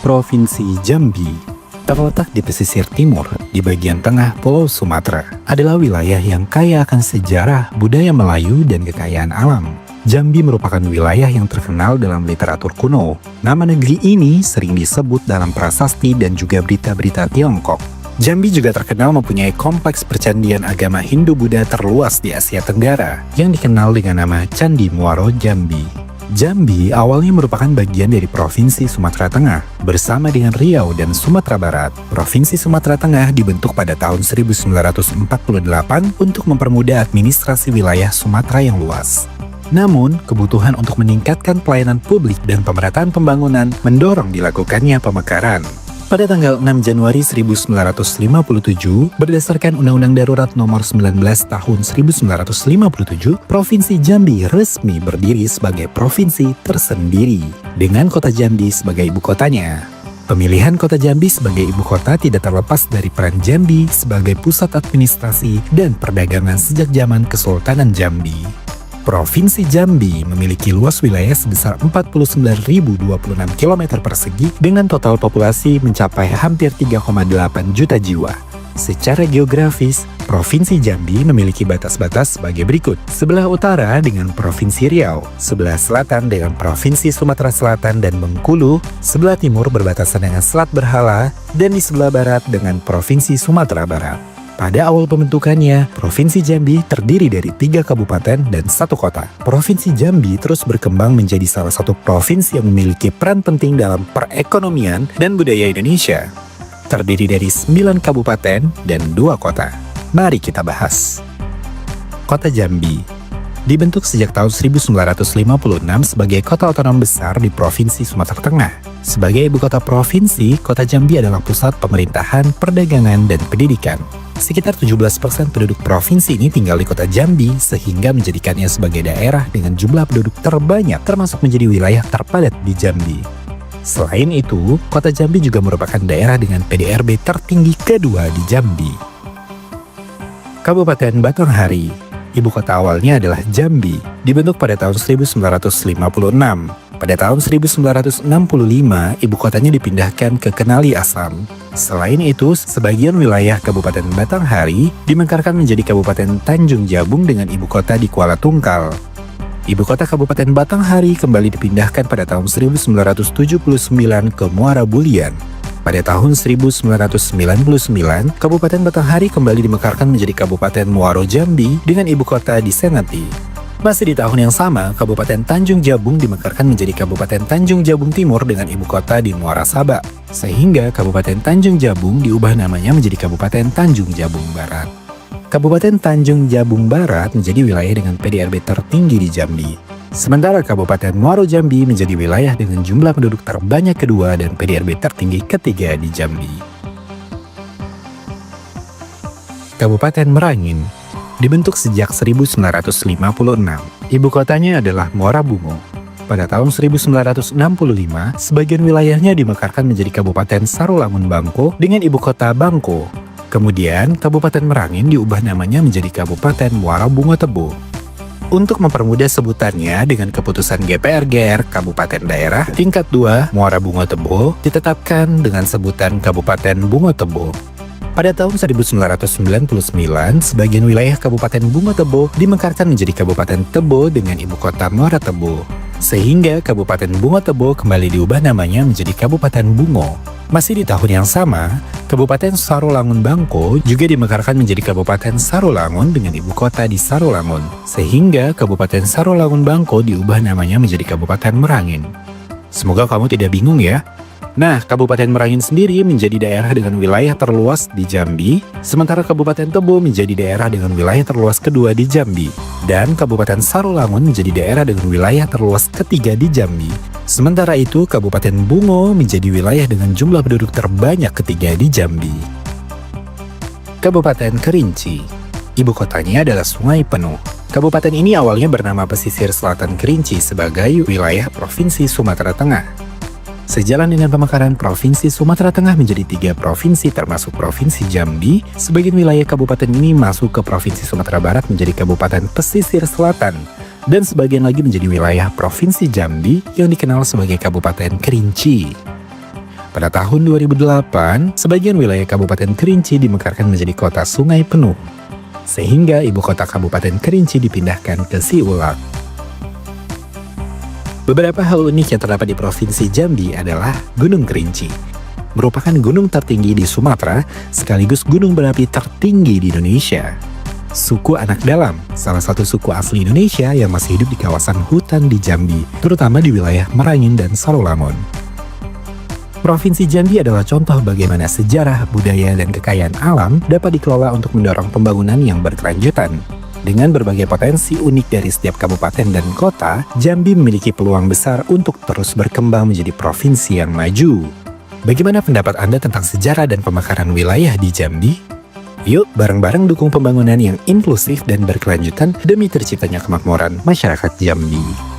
Provinsi Jambi terletak di pesisir timur di bagian tengah Pulau Sumatera. Adalah wilayah yang kaya akan sejarah, budaya Melayu, dan kekayaan alam. Jambi merupakan wilayah yang terkenal dalam literatur kuno. Nama negeri ini sering disebut dalam prasasti dan juga berita-berita Tiongkok. Jambi juga terkenal mempunyai kompleks percandian agama Hindu-Buddha terluas di Asia Tenggara yang dikenal dengan nama Candi Muaro Jambi. Jambi awalnya merupakan bagian dari Provinsi Sumatera Tengah bersama dengan Riau dan Sumatera Barat. Provinsi Sumatera Tengah dibentuk pada tahun 1948 untuk mempermudah administrasi wilayah Sumatera yang luas. Namun, kebutuhan untuk meningkatkan pelayanan publik dan pemerataan pembangunan mendorong dilakukannya pemekaran. Pada tanggal 6 Januari 1957, berdasarkan Undang-Undang Darurat Nomor 19 Tahun 1957, Provinsi Jambi resmi berdiri sebagai provinsi tersendiri, dengan kota Jambi sebagai ibu kotanya. Pemilihan kota Jambi sebagai ibu kota tidak terlepas dari peran Jambi sebagai pusat administrasi dan perdagangan sejak zaman Kesultanan Jambi. Provinsi Jambi memiliki luas wilayah sebesar 49.026 km persegi dengan total populasi mencapai hampir 3,8 juta jiwa. Secara geografis, Provinsi Jambi memiliki batas-batas sebagai berikut. Sebelah utara dengan Provinsi Riau, sebelah selatan dengan Provinsi Sumatera Selatan dan Bengkulu, sebelah timur berbatasan dengan Selat Berhala, dan di sebelah barat dengan Provinsi Sumatera Barat. Pada awal pembentukannya, Provinsi Jambi terdiri dari 3 kabupaten dan 1 kota. Provinsi Jambi terus berkembang menjadi salah satu provinsi yang memiliki peran penting dalam perekonomian dan budaya Indonesia. Terdiri dari 9 kabupaten dan 2 kota. Mari kita bahas. Kota Jambi dibentuk sejak tahun 1956 sebagai kota otonom besar di Provinsi Sumatera Tengah. Sebagai ibu kota provinsi, kota Jambi adalah pusat pemerintahan, perdagangan, dan pendidikan. Sekitar 17% penduduk provinsi ini tinggal di kota Jambi, sehingga menjadikannya sebagai daerah dengan jumlah penduduk terbanyak, termasuk menjadi wilayah terpadat di Jambi. Selain itu, kota Jambi juga merupakan daerah dengan PDRB tertinggi kedua di Jambi. Kabupaten Batanghari, ibu kota awalnya adalah Jambi, dibentuk pada tahun 1956. Pada tahun 1965, ibu kotanya dipindahkan ke Kenali Asam. Selain itu, sebagian wilayah Kabupaten Batanghari dimekarkan menjadi Kabupaten Tanjung Jabung dengan ibu kota di Kuala Tungkal. Ibu kota Kabupaten Batanghari kembali dipindahkan pada tahun 1979 ke Muara Bulian. Pada tahun 1999, Kabupaten Batanghari kembali dimekarkan menjadi Kabupaten Muaro Jambi dengan ibu kota di Senati. Masih di tahun yang sama, Kabupaten Tanjung Jabung dimekarkan menjadi Kabupaten Tanjung Jabung Timur dengan ibu kota di Muara Sabak. Sehingga Kabupaten Tanjung Jabung diubah namanya menjadi Kabupaten Tanjung Jabung Barat. Kabupaten Tanjung Jabung Barat menjadi wilayah dengan PDRB tertinggi di Jambi. Sementara Kabupaten Muaro Jambi menjadi wilayah dengan jumlah penduduk terbanyak kedua dan PDRB tertinggi ketiga di Jambi. Kabupaten Merangin dibentuk sejak 1956. Ibu kotanya adalah Muara Bungo. Pada tahun 1965, sebagian wilayahnya dimekarkan menjadi Kabupaten Sarolangun Bangko dengan ibu kota Bangko. Kemudian, Kabupaten Merangin diubah namanya menjadi Kabupaten Muara Bungo Tebo. Untuk mempermudah sebutannya, dengan keputusan GPRGR Kabupaten Daerah tingkat 2 Muara Bungo Tebo ditetapkan dengan sebutan Kabupaten Bungo Tebo. Pada tahun 1999, sebagian wilayah Kabupaten Bungo Tebo dimekarkan menjadi Kabupaten Tebo dengan ibu kota Muara Tebo. Sehingga Kabupaten Bungo Tebo kembali diubah namanya menjadi Kabupaten Bungo. Masih di tahun yang sama, Kabupaten Sarolangun Bangko juga dimekarkan menjadi Kabupaten Sarolangun dengan ibu kota di Sarolangun. Sehingga Kabupaten Sarolangun Bangko diubah namanya menjadi Kabupaten Merangin. Semoga kamu tidak bingung ya. Nah, Kabupaten Merangin sendiri menjadi daerah dengan wilayah terluas di Jambi, sementara Kabupaten Tebo menjadi daerah dengan wilayah terluas kedua di Jambi, dan Kabupaten Sarolangun menjadi daerah dengan wilayah terluas ketiga di Jambi. Sementara itu, Kabupaten Bungo menjadi wilayah dengan jumlah penduduk terbanyak ketiga di Jambi. Kabupaten Kerinci, ibu kotanya adalah Sungai Penuh. Kabupaten ini awalnya bernama Pesisir Selatan Kerinci sebagai wilayah Provinsi Sumatera Tengah. Sejalan dengan pemekaran Provinsi Sumatera Tengah menjadi 3 provinsi termasuk Provinsi Jambi, sebagian wilayah kabupaten ini masuk ke Provinsi Sumatera Barat menjadi Kabupaten Pesisir Selatan, dan sebagian lagi menjadi wilayah Provinsi Jambi yang dikenal sebagai Kabupaten Kerinci. Pada tahun 2008, sebagian wilayah Kabupaten Kerinci dimekarkan menjadi kota sungai penuh, sehingga ibu kota Kabupaten Kerinci dipindahkan ke Siulak. Beberapa hal unik yang terdapat di Provinsi Jambi adalah Gunung Kerinci. Merupakan gunung tertinggi di Sumatera, sekaligus gunung berapi tertinggi di Indonesia. Suku Anak Dalam, salah satu suku asli Indonesia yang masih hidup di kawasan hutan di Jambi, terutama di wilayah Merangin dan Salolamon. Provinsi Jambi adalah contoh bagaimana sejarah, budaya, dan kekayaan alam dapat dikelola untuk mendorong pembangunan yang berkelanjutan. Dengan berbagai potensi unik dari setiap kabupaten dan kota, Jambi memiliki peluang besar untuk terus berkembang menjadi provinsi yang maju. Bagaimana pendapat Anda tentang sejarah dan pemekaran wilayah di Jambi? Yuk bareng-bareng dukung pembangunan yang inklusif dan berkelanjutan demi terciptanya kemakmuran masyarakat Jambi.